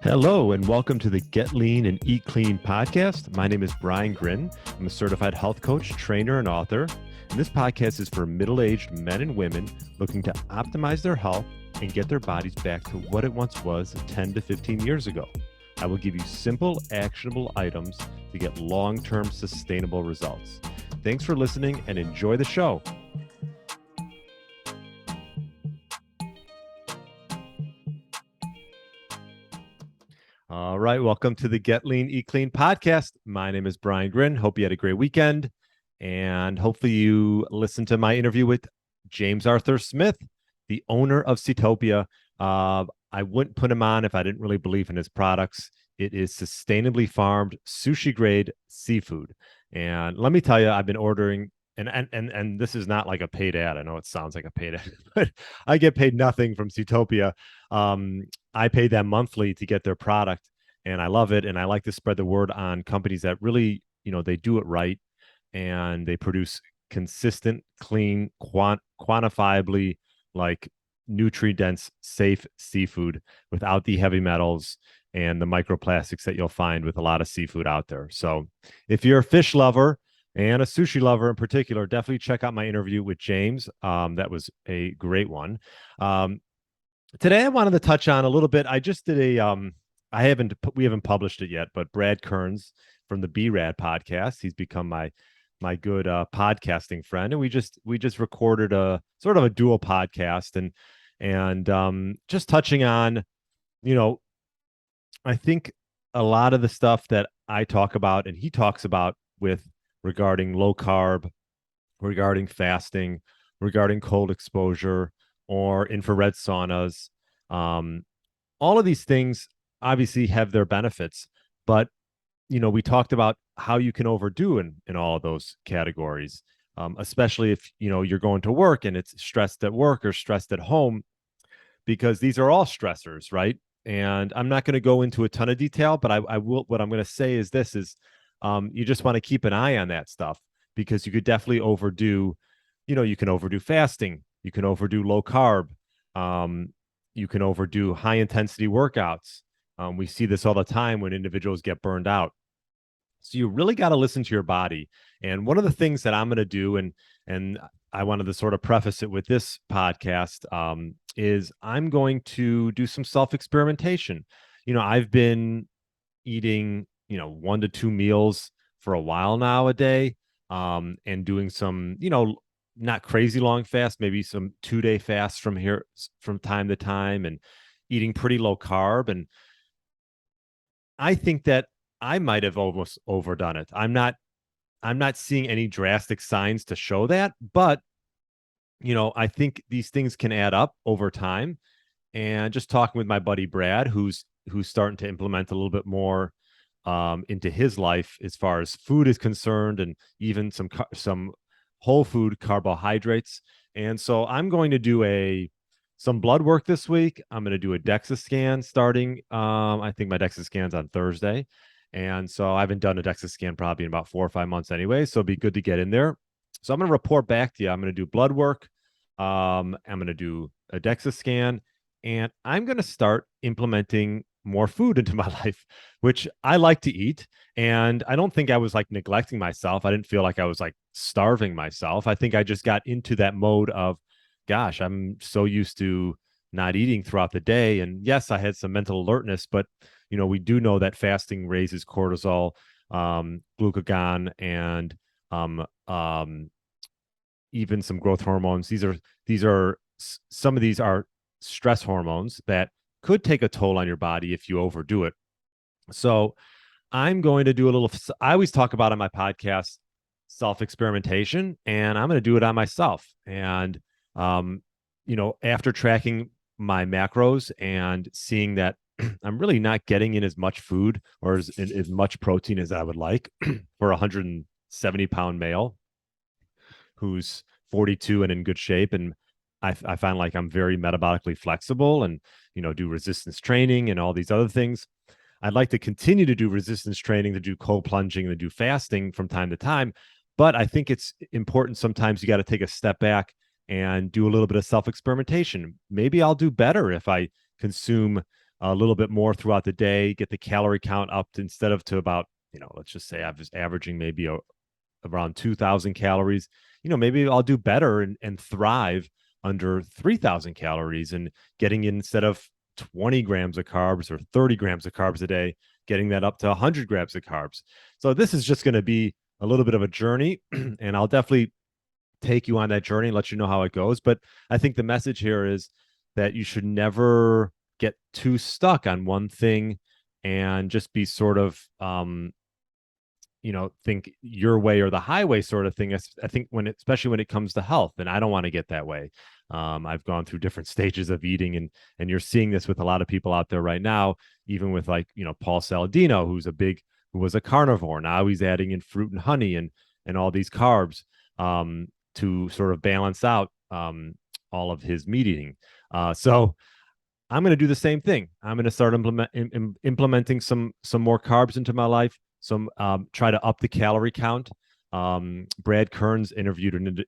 Hello, and welcome to the Get Lean and Eat Clean podcast. My name is Gryn. I'm a certified health coach, trainer, and author. And this podcast is for middle-aged men and women looking to optimize their health and get their bodies back to what it once was 10 to 15 years ago. I will give you simple, actionable items to get long-term sustainable results. Thanks for listening and enjoy the show. All right, welcome to the Get Lean, Eat Clean podcast. My name is Gryn. Hope you had a great weekend, and hopefully you listened to my interview with James Arthur Smith, the owner of Seatopia. I wouldn't put him on if I didn't really believe in his products. It is sustainably farmed, sushi-grade seafood. And let me tell you, I've been ordering, and this is not like a paid ad. I know it sounds like a paid ad, but I get paid nothing from Seatopia. I pay them monthly to get their product, and I love it. And I like to spread the word on companies that really, they do it right and they produce consistent, clean, quantifiably like nutrient dense, safe seafood without the heavy metals and the microplastics that you'll find with a lot of seafood out there. So if you're a fish lover and a sushi lover in particular, definitely check out my interview with James. That was a great one. Today I wanted to touch on a little bit. I just did we haven't published it yet, but Brad Kearns from the B-Rad podcast, he's become my good podcasting friend, and we just recorded a sort of a dual podcast and just touching on, I think a lot of the stuff that I talk about and he talks about with regarding low carb, regarding fasting, regarding cold exposure or infrared saunas. All of these things obviously have their benefits, but we talked about how you can overdo in all of those categories, especially if you're going to work and it's stressed at work or stressed at home, because these are all stressors, right? And I'm not going to go into a ton of detail, but I will. What I'm going to say is this: you just want to keep an eye on that stuff, because you could definitely overdo. You can overdo fasting. You can overdo low carb. You can overdo high intensity workouts. We see this all the time when individuals get burned out. So you really got to listen to your body. And one of the things that I'm going to do, and I wanted to sort of preface it with this podcast, is I'm going to do some self-experimentation. I've been eating, 1 to 2 meals for a while now a day, and doing some, not crazy long fast, maybe some 2-day fasts from time to time, and eating pretty low carb. And I think that I might have almost overdone it. I'm not seeing any drastic signs to show that, but I think these things can add up over time. And just talking with my buddy Brad, who's starting to implement a little bit more into his life as far as food is concerned, and even some whole food carbohydrates. And so I'm going to do some blood work this week. I'm going to do a DEXA scan starting. I think my DEXA scan's on Thursday. And so I haven't done a DEXA scan probably in about 4 or 5 months anyway. So it'd be good to get in there. So I'm going to report back to you. I'm going to do blood work. I'm going to do a DEXA scan, and I'm going to start implementing more food into my life, which I like to eat. And I don't think I was like neglecting myself. I didn't feel like I was like starving myself. I think I just got into that mode of, gosh, I'm so used to not eating throughout the day. And yes, I had some mental alertness, but we do know that fasting raises cortisol, glucagon, and even some growth hormones. Some of these are stress hormones that could take a toll on your body if you overdo it. So I'm going to do I always talk about on my podcast, self-experimentation, and I'm going to do it on myself. And, after tracking my macros and seeing that I'm really not getting in as much food or as much protein as I would like for a 170-pound male who's 42 and in good shape. And I find like I'm very metabolically flexible and, do resistance training and all these other things. I'd like to continue to do resistance training, to do cold plunging, to do fasting from time to time. But I think it's important sometimes you got to take a step back and do a little bit of self-experimentation. Maybe I'll do better if I consume a little bit more throughout the day, get the calorie count up to, instead of to about, let's just say I was averaging maybe around 2,000 calories, maybe I'll do better and thrive under 3,000 calories and getting in, instead of 20 grams of carbs or 30 grams of carbs a day, getting that up to 100 grams of carbs. So this is just going to be a little bit of a journey, and I'll definitely take you on that journey and let you know how it goes. But I think the message here is that you should never get too stuck on one thing and just be sort of think your way or the highway sort of thing. I think especially when it comes to health, and I don't want to get that way. I've gone through different stages of eating, and you're seeing this with a lot of people out there right now, even with Paul Saladino, who was a carnivore. Now he's adding in fruit and honey and all these carbs to sort of balance out all of his meat eating. So I'm going to do the same thing. I'm going to start implementing some more carbs into my life. Try to up the calorie count. Brad Kearns interviewed an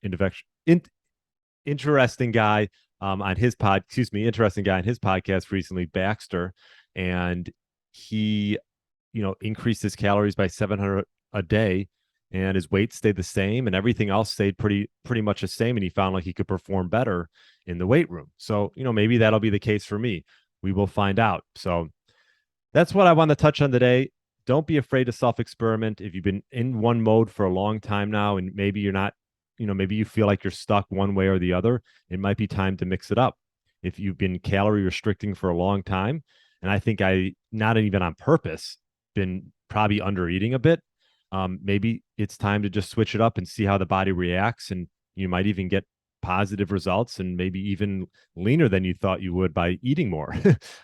interesting guy on his podcast recently, Baxter, and he, increased his calories by 700 a day, and his weight stayed the same, and everything else stayed pretty much the same, and he found like he could perform better in the weight room. So, maybe that'll be the case for me. We will find out. So that's what I want to touch on today. Don't be afraid to self-experiment. If you've been in one mode for a long time now, and maybe you're not, maybe you feel like you're stuck one way or the other, it might be time to mix it up. If you've been calorie restricting for a long time, and I think not even on purpose, been probably under eating a bit, maybe it's time to just switch it up and see how the body reacts. And you might even get positive results and maybe even leaner than you thought you would by eating more.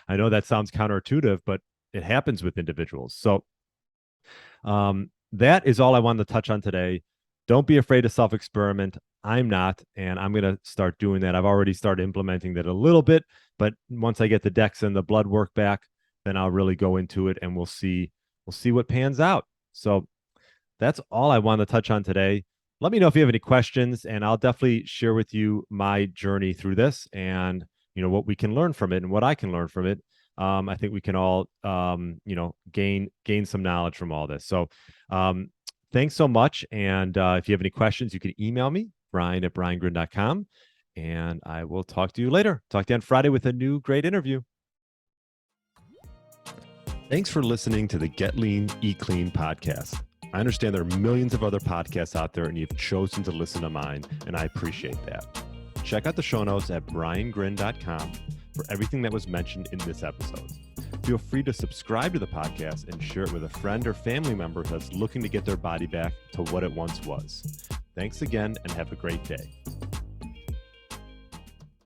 I know that sounds counterintuitive, but it happens with individuals. So that is all I wanted to touch on today. Don't be afraid to self-experiment. I'm not, and I'm going to start doing that. I've already started implementing that a little bit, but once I get the dexa and the blood work back, then I'll really go into it, and we'll see what pans out. So that's all I wanted to touch on today. Let me know if you have any questions, and I'll definitely share with you my journey through this and, what we can learn from it and what I can learn from it. I think we can all, gain some knowledge from all this. So thanks so much. And if you have any questions, you can email me, brian@briangryn.com, and I will talk to you later. Talk to you on Friday with a new great interview. Thanks for listening to the Get Lean, Eat Clean podcast. I understand there are millions of other podcasts out there, and you've chosen to listen to mine, and I appreciate that. Check out the show notes at briangryn.com for everything that was mentioned in this episode. Feel free to subscribe to the podcast and share it with a friend or family member that's looking to get their body back to what it once was. Thanks again, and have a great day.